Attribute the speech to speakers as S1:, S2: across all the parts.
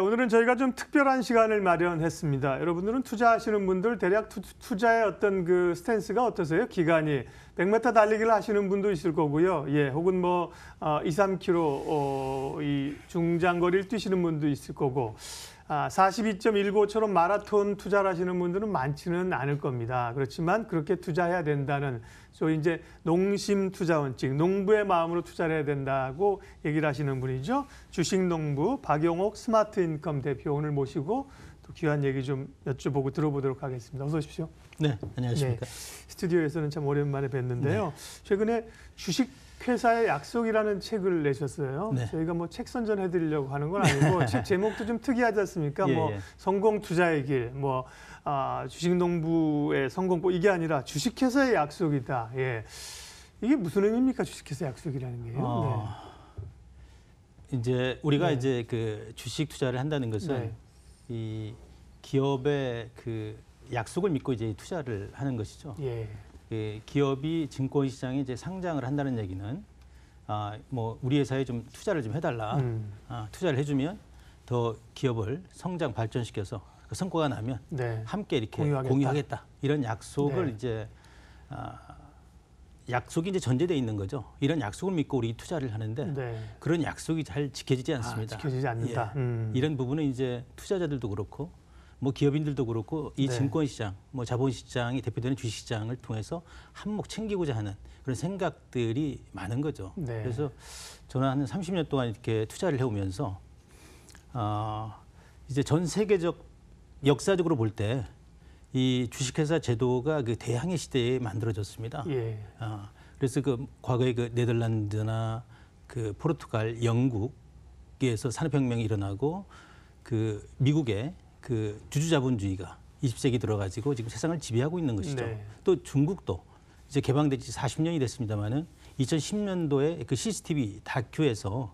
S1: 오늘은 저희가 좀 특별한 시간을 마련했습니다. 여러분들은 투자하시는 분들 대략 투자의 어떤 그 스탠스가 어떠세요? 기간이 100m 달리기를 하시는 분도 있을 거고요. 예, 혹은 뭐 2, 3km 이 중장거리를 뛰시는 분도 있을 거고 42.195처럼 마라톤 투자를 하시는 분들은 많지는 않을 겁니다. 그렇지만 그렇게 투자해야 된다는 소위 이제 농심 투자 원칙, 농부의 마음으로 투자를 해야 된다고 얘기를 하시는 분이죠. 주식농부 박용옥 스마트인컴 대표 오늘 모시고 또 귀한 얘기 좀 여쭤보고 들어보도록 하겠습니다. 어서 오십시오.
S2: 네, 안녕하십니까.
S1: 네, 스튜디오에서는 참 오랜만에 뵀는데요.
S2: 네.
S1: 최근에 주식회사의 약속이라는 책을 내셨어요.
S2: 네.
S1: 저희가 뭐 책 선전해드리려고 하는 건 아니고 책 제목도 좀 특이하지 않습니까?
S2: 예,
S1: 뭐
S2: 예.
S1: 성공 투자의 길, 뭐 주식농부의 성공법 이게 아니라 주식회사의 약속이다. 예, 이게 무슨 의미입니까? 주식회사 약속이라는 게요.
S2: 이제 우리가
S1: 네.
S2: 이제 그 주식 투자를 한다는 것은
S1: 네.
S2: 이 기업의 그 약속을 믿고 이제 투자를 하는 것이죠.
S1: 예.
S2: 그 기업이 증권 시장에 이제 상장을 한다는 얘기는 뭐 우리 회사에 좀 투자를 좀 해달라. 투자를 해주면 더 기업을 성장 발전시켜서 그 성과가 나면
S1: 네.
S2: 함께 이렇게
S1: 공유하겠다.
S2: 공유하겠다. 이런 약속을
S1: 네.
S2: 이제 약속이 이제 전제되어 있는 거죠. 이런 약속을 믿고 우리 투자를 하는데
S1: 네.
S2: 그런 약속이 잘 지켜지지 않습니다.
S1: 지켜지지 않는다.
S2: 예. 이런 부분은 이제 투자자들도 그렇고 뭐 기업인들도 그렇고 이
S1: 네.
S2: 증권시장, 뭐 자본시장이 대표되는 주식시장을 통해서 한몫 챙기고자 하는 그런 생각들이 많은 거죠.
S1: 네.
S2: 그래서 저는 한 30년 동안 이렇게 투자를 해오면서 이제 전 세계적 역사적으로 볼 때 이 주식회사 제도가 그 대항해 시대에 만들어졌습니다.
S1: 예.
S2: 그래서 그 과거에 그 네덜란드나 그 포르투갈, 영국에서 산업혁명이 일어나고 그 미국의 그 주주자본주의가 20세기 들어가지고 지금 세상을 지배하고 있는 것이죠.
S1: 네.
S2: 또 중국도 이제 개방된 지 40년이 됐습니다만은 2010년도에 그 CCTV 다큐에서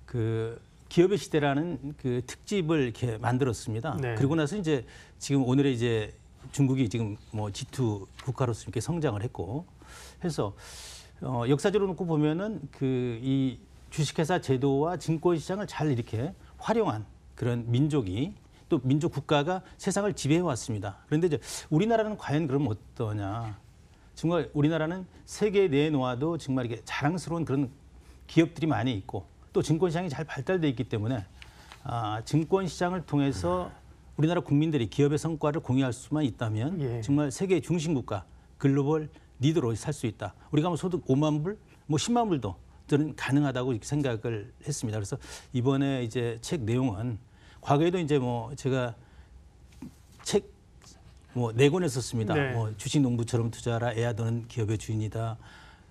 S2: 그 기업의 시대라는 그 특집을 이렇게 만들었습니다.
S1: 네.
S2: 그리고 나서 이제 지금 오늘의 이제 중국이 지금 뭐 G2 국가로서 이렇게 성장을 했고 해서 역사적으로 놓고 보면은 그 이 주식회사 제도와 증권시장을 잘 이렇게 활용한 그런 민족이 또 민족 국가가 세상을 지배해 왔습니다. 그런데 이제 우리나라는 과연 그러면 어떠냐? 정말 우리나라는 세계에 내놓아도 정말 이게 자랑스러운 그런 기업들이 많이 있고 또 증권시장이 잘 발달돼 있기 때문에 증권시장을 통해서 우리나라 국민들이 기업의 성과를 공유할 수만 있다면
S1: 예.
S2: 정말 세계 중심 국가 글로벌 리더로 살 수 있다. 우리가 뭐 소득 5만 불, 뭐 10만 불도 저는 가능하다고 이렇게 생각을 했습니다. 그래서 이번에 이제 책 내용은 과거에도 이제 뭐 제가 책 뭐 4권을 썼습니다.
S1: 네.
S2: 뭐 주식 농부처럼 투자하라, 애아도는 기업의 주인이다.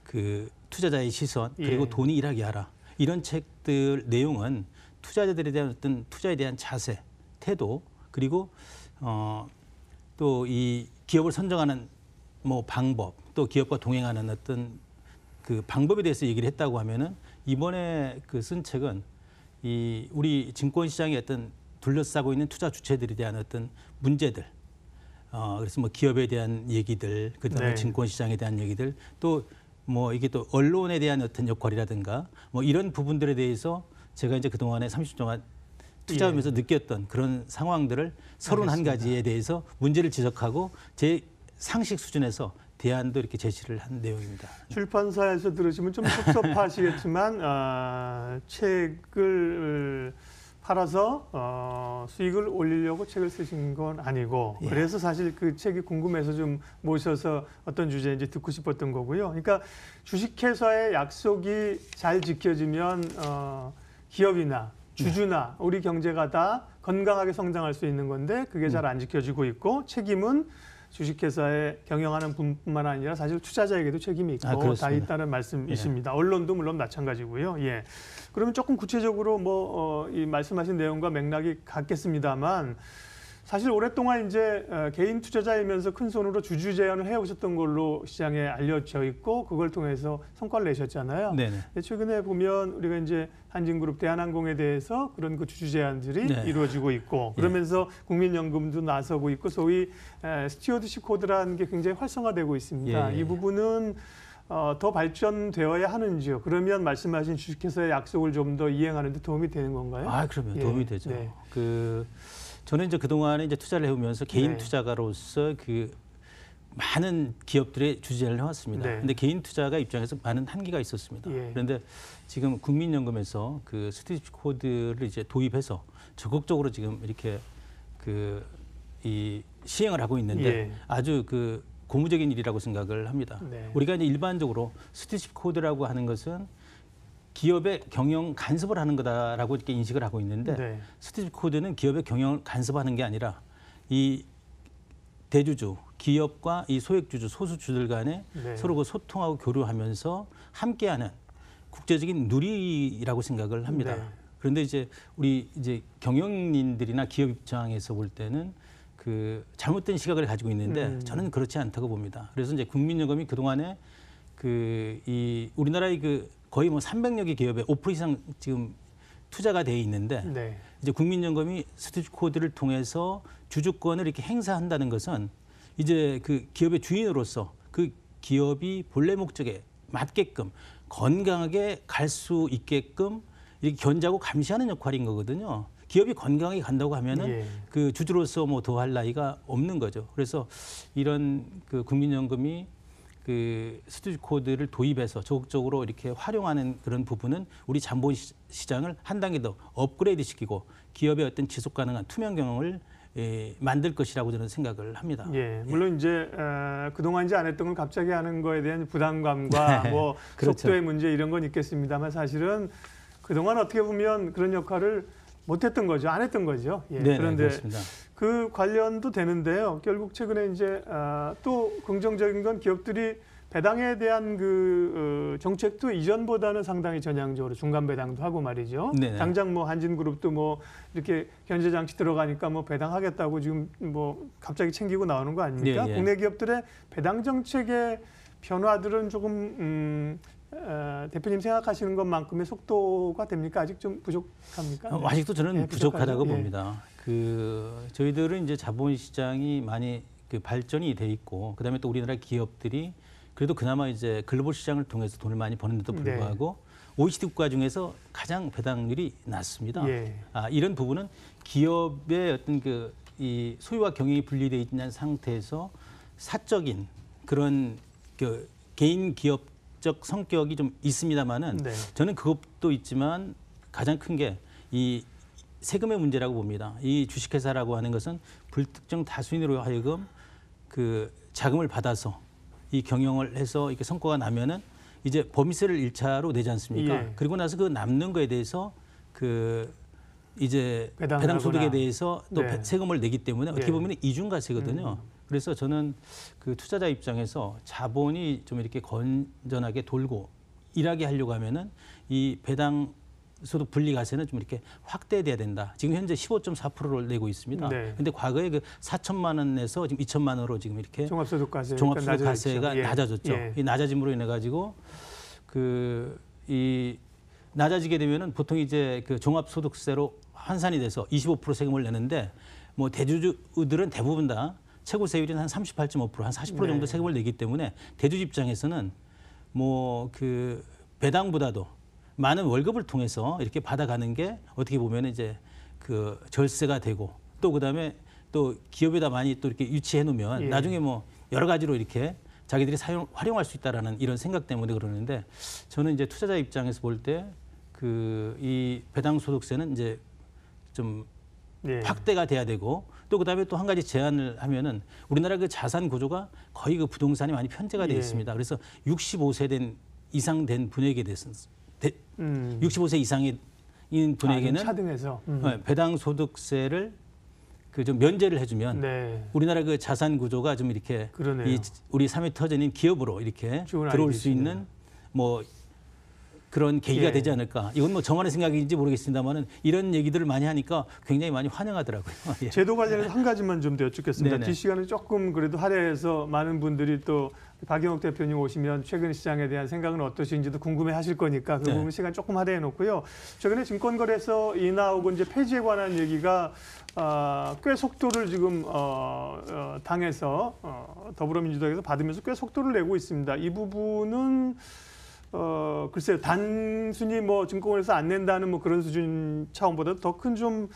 S2: 그 투자자의 시선 그리고
S1: 예.
S2: 돈이 일하게 하라. 이런 책들 내용은 투자자들에 대한 어떤 투자에 대한 자세, 태도 그리고 또 이 기업을 선정하는 뭐 방법, 또 기업과 동행하는 어떤 그 방법에 대해서 얘기를 했다고 하면은 이번에 그 쓴 책은 이 우리 증권 시장에 어떤 둘러싸고 있는 투자 주체들에 대한 어떤 문제들, 그래서 뭐 기업에 대한 얘기들, 그다음에
S1: 네.
S2: 증권 시장에 대한 얘기들, 또 뭐 이게 또 언론에 대한 어떤 역할이라든가 뭐 이런 부분들에 대해서 제가 이제 그 동안에 30년 동안 투자하면서 느꼈던 그런 상황들을 31가지에 대해서 문제를 지적하고 제 상식 수준에서 대안도 이렇게 제시를 한 내용입니다.
S1: 출판사에서 들으시면 좀 섭섭하시겠지만 책을 팔아서 수익을 올리려고 책을 쓰신 건 아니고
S2: 예.
S1: 그래서 사실 그 책이 궁금해서 좀 모셔서 어떤 주제인지 듣고 싶었던 거고요. 그러니까 주식회사의 약속이 잘 지켜지면 기업이나 주주나 우리 경제가 다 건강하게 성장할 수 있는 건데 그게 잘 안 지켜지고 있고 책임은 주식회사에 경영하는 분뿐만 아니라 사실 투자자에게도 책임이 있고 다 있다는 말씀이십니다. 언론도 물론 마찬가지고요. 예. 그러면 조금 구체적으로 이 말씀하신 내용과 맥락이 같겠습니다만 사실 오랫동안 이제 개인 투자자이면서 큰 손으로 주주 제안을 해오셨던 걸로 시장에 알려져 있고 그걸 통해서 성과를 내셨잖아요.
S2: 네네.
S1: 최근에 보면 우리가 이제 한진그룹, 대한항공에 대해서 그런 그 주주 제안들이
S2: 네.
S1: 이루어지고 있고 그러면서 국민연금도 나서고 있고 소위 스튜어드십 코드라는 게 굉장히 활성화되고 있습니다.
S2: 예.
S1: 이 부분은 더 발전되어야 하는지요? 그러면 말씀하신 주식회사의 약속을 좀 더 이행하는 데 도움이 되는 건가요?
S2: 아, 그러면
S1: 예.
S2: 도움이 되죠.
S1: 네.
S2: 저는 이제 그동안에 이제 투자를 해오면서 개인
S1: 네.
S2: 투자가로서 많은 기업들의 주재를 해왔습니다.
S1: 네.
S2: 근데 개인 투자가 입장에서 많은 한계가 있었습니다.
S1: 예.
S2: 그런데 지금 국민연금에서 그 스트리치 코드를 이제 도입해서 적극적으로 지금 이렇게 이 시행을 하고 있는데
S1: 예.
S2: 아주 고무적인 일이라고 생각을 합니다.
S1: 네.
S2: 우리가 이제 일반적으로 스트리치 코드라고 하는 것은 기업의 경영 간섭을 하는 거다라고 이렇게 인식을 하고 있는데
S1: 네.
S2: 스트리치 코드는 기업의 경영을 간섭하는 게 아니라 이 대주주, 기업과 이 소액주주, 소수주들 간에
S1: 네.
S2: 서로 소통하고 교류하면서 함께하는 국제적인 누리라고 생각을 합니다.
S1: 네.
S2: 그런데 우리 경영인들이나 기업 입장에서 볼 때는 잘못된 시각을 가지고 있는데 저는 그렇지 않다고 봅니다. 그래서 이제 국민연금이 그동안에 이 우리나라의 거의 300여 개 기업에 5% 이상 지금 투자가 돼 있는데
S1: 네.
S2: 이제 국민연금이 스트리치 코드를 통해서 주주권을 이렇게 행사한다는 것은 이제 기업의 주인으로서 그 기업이 본래 목적에 맞게끔 건강하게 갈 수 있게끔 이렇게 견제하고 감시하는 역할인 거거든요. 기업이 건강하게 간다고 하면은
S1: 예.
S2: 그 주주로서 더 할 나위가 없는 거죠. 그래서 이런 국민연금이 스트리치 코드를 도입해서 적극적으로 이렇게 활용하는 그런 부분은 우리 자본 시장을 한 단계 더 업그레이드 시키고 기업의 어떤 지속 가능한 투명 경영을 만들 것이라고 저는 생각을 합니다.
S1: 예, 물론 이제 그동안 이제 안 했던 걸 갑자기 하는 거에 대한 부담감과
S2: 네,
S1: 뭐
S2: 그렇죠.
S1: 속도의 문제 이런 건 있겠습니다만 사실은 그동안 어떻게 보면 그런 역할을 못했던 거죠, 안 했던 거죠. 예,
S2: 네,
S1: 그런데
S2: 그렇습니다.
S1: 그 관련도 되는데요. 결국 최근에 이제 또 긍정적인 건 기업들이 배당에 대한 정책도 이전보다는 상당히 전향적으로 중간 배당도 하고 말이죠.
S2: 네네.
S1: 당장 한진그룹도 이렇게 견제 장치 들어가니까 배당하겠다고 지금 갑자기 챙기고 나오는 거 아닙니까?
S2: 예, 예.
S1: 국내 기업들의 배당 정책의 변화들은 조금 대표님 생각하시는 것만큼의 속도가 됩니까? 아직 좀 부족합니까?
S2: 아직도 저는
S1: 예,
S2: 부족하다고
S1: 부족하죠. 예.
S2: 봅니다. 저희들은 이제 자본시장이 많이 발전이 돼 있고 그다음에 또 우리나라 기업들이 그래도 그나마 이제 글로벌 시장을 통해서 돈을 많이 버는데도 불구하고 OECD 국가 중에서 가장 배당률이 낮습니다.
S1: 예.
S2: 이런 부분은 기업의 어떤 이 소유와 경영이 분리되어 있는 상태에서 사적인 그런 개인 기업적 성격이 좀 있습니다만은
S1: 네.
S2: 저는 그것도 있지만 가장 큰 게 이 세금의 문제라고 봅니다. 이 주식회사라고 하는 것은 불특정 다수인으로 하여금 자금을 받아서 이 경영을 해서 이렇게 성과가 나면은 이제 법인세를 1차로 내지 않습니까?
S1: 예.
S2: 그리고 나서 남는 거에 대해서 이제
S1: 배당을
S2: 배당 소득에
S1: 하거나.
S2: 대해서 또
S1: 네.
S2: 세금을 내기 때문에 어떻게
S1: 예.
S2: 보면 이중과세거든요. 그래서 저는 투자자 입장에서 자본이 좀 이렇게 건전하게 돌고 일하게 하려고 하면은 이 배당 소득 분리과세는 좀 이렇게 확대돼야 된다. 지금 현재 15.4%를 내고 있습니다.
S1: 네.
S2: 근데 과거에 4천만 원에서 지금 2천만 원으로 지금 이렇게
S1: 종합소득과세
S2: 종합소득과세가
S1: 예.
S2: 낮아졌죠.
S1: 예.
S2: 이 낮아짐으로 인해 가지고 이 낮아지게 되면은 보통 이제 종합소득세로 환산이 돼서 25% 세금을 내는데 대주주들은 대부분 다 최고세율이 한 38.5%, 한 40% 정도
S1: 네.
S2: 세금을 내기 때문에 대주주 입장에서는 배당보다도 많은 월급을 통해서 이렇게 받아가는 게 어떻게 보면 이제 절세가 되고 또 그다음에 또 기업에다 많이 또 이렇게 유치해 놓으면
S1: 예.
S2: 나중에 여러 가지로 이렇게 자기들이 활용할 수 있다라는 이런 생각 때문에 그러는데 저는 이제 투자자 입장에서 볼 때 이 배당 소득세는 이제 좀
S1: 예.
S2: 확대가 돼야 되고 또 그다음에 또 한 가지 제안을 하면은 우리나라 자산 구조가 거의 부동산이 많이 편제가 돼
S1: 예.
S2: 있습니다. 그래서 65세 이상 된 분에게 대해서 65세 이상인 분에게는
S1: 차등해서
S2: 배당 소득세를 좀 면제를 해주면
S1: 네.
S2: 우리나라 자산 구조가 좀 이렇게
S1: 그러네요.
S2: 우리 3위 터전인 기업으로 이렇게
S1: 좋은
S2: 들어올 수
S1: 아이디어시네요.
S2: 있는 그런 계기가
S1: 예.
S2: 되지 않을까. 이건 뭐 저만의 생각인지 모르겠습니다만은 이런 얘기들을 많이 하니까 굉장히 많이 환영하더라고요. 예.
S1: 제도 관련해서 한 가지만 좀 더 여쭙겠습니다.
S2: 네네.
S1: 뒷시간을 조금 그래도 할애해서 많은 분들이 또 박영욱 대표님 오시면 최근 시장에 대한 생각은 어떠신지도 궁금해 하실 거니까 그
S2: 네.
S1: 부분 시간 조금 할애해 놓고요. 최근에 증권거래소 인하 혹은 이제 폐지에 관한 얘기가 꽤 속도를 지금 당에서 더불어민주당에서 받으면서 꽤 속도를 내고 있습니다. 이 부분은 글쎄요, 단순히 뭐 증권거래소 안 낸다는 뭐 그런 수준 차원보다 더 큰 좀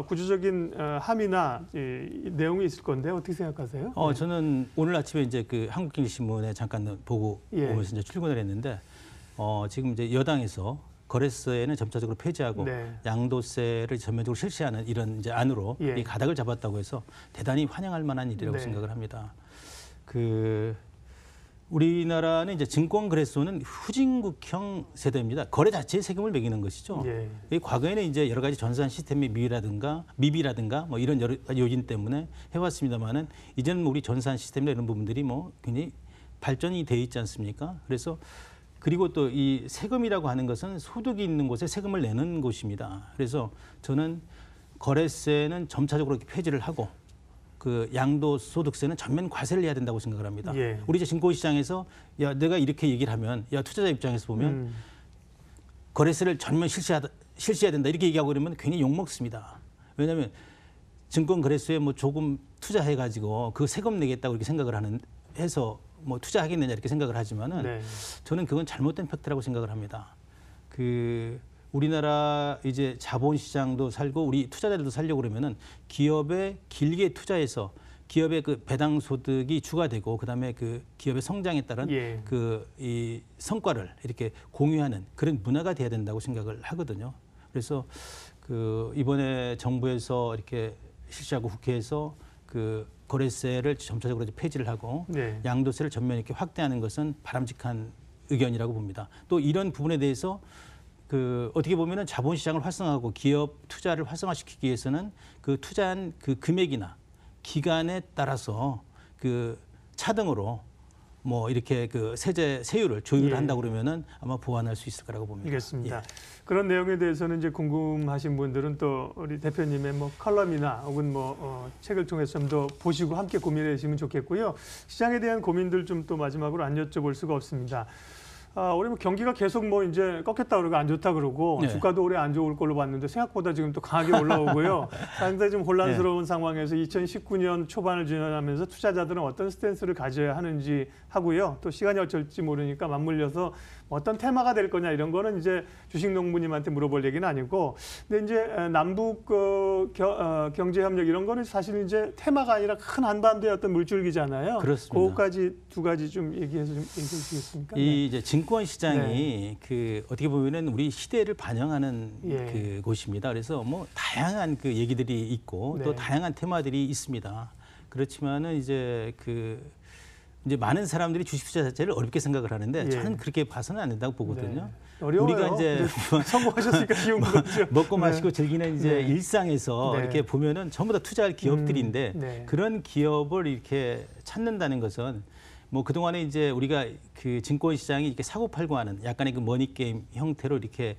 S1: 구조적인 함의나 이 내용이 있을 건데 어떻게 생각하세요? 네.
S2: 저는 오늘 아침에 이제 그 한국경제신문에 잠깐 보고
S1: 예.
S2: 오면서 이제 출근을 했는데 지금 이제 여당에서 거래세는 점차적으로 폐지하고
S1: 네.
S2: 양도세를 전면적으로 실시하는 이런 이제 안으로
S1: 예.
S2: 이 가닥을 잡았다고 해서 대단히 환영할 만한 일이라고
S1: 네.
S2: 생각을 합니다. 우리나라는 이제 증권거래소는 후진국형 세대입니다. 거래 자체에 세금을 매기는 것이죠.
S1: 예.
S2: 이 과거에는 이제 여러 가지 전산 시스템의 미비라든가 뭐 이런 여러 가지 요인 때문에 해왔습니다만은 이제는 우리 전산 시스템이나 이런 부분들이 뭐 굉장히 발전이 돼 있지 않습니까? 그래서 그리고 또 이 세금이라고 하는 것은 소득이 있는 곳에 세금을 내는 곳입니다. 그래서 저는 거래세는 점차적으로 이렇게 폐지를 하고 그 양도소득세는 전면 과세를 해야 된다고 생각을 합니다.
S1: 예.
S2: 우리 이제 증권시장에서 야 내가 이렇게 얘기를 하면 야 투자자 입장에서 보면 거래세를 전면 실시해야 된다 이렇게 얘기하고 그러면 괜히 욕 먹습니다. 왜냐하면 증권거래소에 뭐 조금 투자해가지고 그 세금 내겠다고 이렇게 생각을 해서 뭐 투자하겠느냐 이렇게 생각을 하지만은
S1: 네.
S2: 저는 그건 잘못된 팩트라고 생각을 합니다. 우리나라 이제 자본시장도 살고 우리 투자자들도 살려고 그러면은 기업에 길게 투자해서 기업의 그 배당 소득이 추가되고 그다음에 그 기업의 성장에 따른
S1: 예.
S2: 이 성과를 이렇게 공유하는 그런 문화가 돼야 된다고 생각을 하거든요. 그래서 이번에 정부에서 이렇게 실시하고 국회에서 거래세를 점차적으로 폐지를 하고
S1: 네.
S2: 양도세를 전면 이렇게 확대하는 것은 바람직한 의견이라고 봅니다. 또 이런 부분에 대해서 어떻게 보면은 자본시장을 활성화하고 기업 투자를 활성화시키기 위해서는 그 투자한 그 금액이나 기간에 따라서 차등으로 뭐 이렇게 세율을 조율한다고 그러면은 아마 보완할 수 있을 거라고 봅니다.
S1: 알겠습니다.
S2: 예.
S1: 그런 내용에 대해서는 이제 궁금하신 분들은 또 우리 대표님의 뭐 컬럼이나 혹은 책을 통해서 좀 더 보시고 함께 고민해 주시면 좋겠고요. 시장에 대한 고민들 좀 또 마지막으로 안 여쭤볼 수가 없습니다. 올해 뭐 경기가 계속 뭐 이제 꺾였다 그러고 안 좋다 그러고
S2: 네.
S1: 주가도 올해 안 좋을 걸로 봤는데 생각보다 지금 또 강하게 올라오고요. 상당히 좀 혼란스러운 상황에서 2019년 초반을 지나면서 투자자들은 어떤 스탠스를 가져야 하는지 하고요. 또 시간이 어쩔지 모르니까 맞물려서 어떤 테마가 될 거냐 이런 거는 이제 주식농부님한테 물어볼 얘기는 아니고, 근데 이제 남북 경제협력 이런 거는 사실 이제 테마가 아니라 큰 한반도의 어떤 물줄기잖아요.
S2: 그렇습니다.
S1: 그거까지 두 가지 좀 얘기해 주시겠습니까?
S2: 이 이제 증권 시장이 어떻게 보면은 우리 시대를 반영하는
S1: 예.
S2: 곳입니다. 그래서 뭐 다양한 얘기들이 있고
S1: 네.
S2: 또 다양한 테마들이 있습니다. 그렇지만은 이제 많은 사람들이 주식 투자 자체를 어렵게 생각을 하는데
S1: 예.
S2: 저는 그렇게 봐서는 안 된다고 보거든요.
S1: 네. 어려워요.
S2: 우리가 이제
S1: 성공하셨으니까 쉬운 거죠.
S2: 먹고 마시고 즐기는 이제
S1: 네.
S2: 일상에서
S1: 네.
S2: 이렇게 보면은 전부 다 투자할 기업들인데
S1: 네.
S2: 그런 기업을 이렇게 찾는다는 것은 뭐 그동안에 이제 우리가 증권 시장이 이렇게 사고 팔고 하는 약간의 머니 게임 형태로 이렇게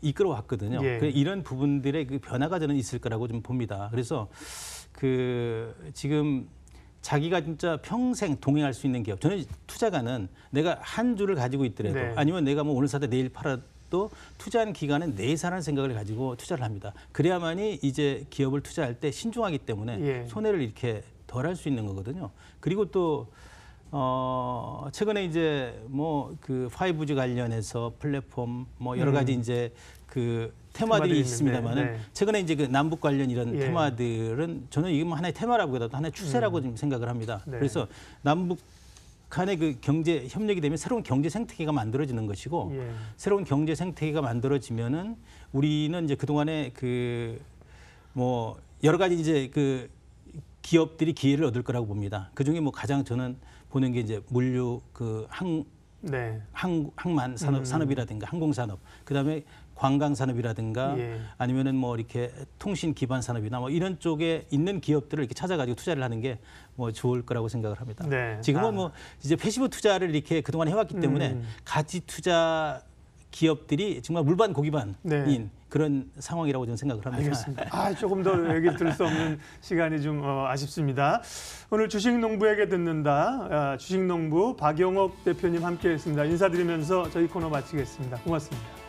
S2: 이끌어 왔거든요.
S1: 예.
S2: 이런 부분들의 변화가 저는 있을 거라고 좀 봅니다. 그래서 지금 자기가 진짜 평생 동행할 수 있는 기업. 저는 투자가는 내가 한 주를 가지고 있더라도
S1: 네.
S2: 아니면 내가 뭐 오늘 사다 내일 팔아도 투자하는 기간은 내사라는 생각을 가지고 투자를 합니다. 그래야만이 이제 기업을 투자할 때 신중하기 때문에
S1: 예.
S2: 손해를 이렇게 덜 할 수 있는 거거든요. 그리고 또 최근에 이제 뭐 5G 관련해서 플랫폼 뭐 여러 가지 이제 테마들이 있습니다만은
S1: 네.
S2: 최근에 이제 남북 관련 이런
S1: 예. 테마들은
S2: 저는 이게 뭐 하나의 테마라고 해도 하나의 추세라고 좀 생각을 합니다.
S1: 네.
S2: 그래서 남북 간의 경제 협력이 되면 새로운 경제 생태계가 만들어지는 것이고
S1: 예.
S2: 새로운 경제 생태계가 만들어지면은 우리는 이제 그동안에 뭐 여러 가지 이제 기업들이 기회를 얻을 거라고 봅니다. 그중에 뭐 가장 저는 보는 게 이제 물류 항만 산업이라든가 항공산업, 그다음에 관광산업이라든가
S1: 예.
S2: 아니면은 뭐 이렇게 통신 기반 산업이나 뭐 이런 쪽에 있는 기업들을 이렇게 찾아가지고 투자를 하는 게 뭐 좋을 거라고 생각을 합니다.
S1: 네.
S2: 지금은 뭐 이제 패시브 투자를 이렇게 그동안 해왔기 때문에 가치 투자 기업들이 정말 물반 고기반인
S1: 네.
S2: 그런 상황이라고 저는 생각을 합니다.
S1: 알겠습니다. 조금 더 얘기 들을 수 없는 시간이 좀 아쉽습니다. 오늘 주식농부에게 듣는다. 주식농부 박영옥 대표님 함께했습니다. 인사드리면서 저희 코너 마치겠습니다. 고맙습니다.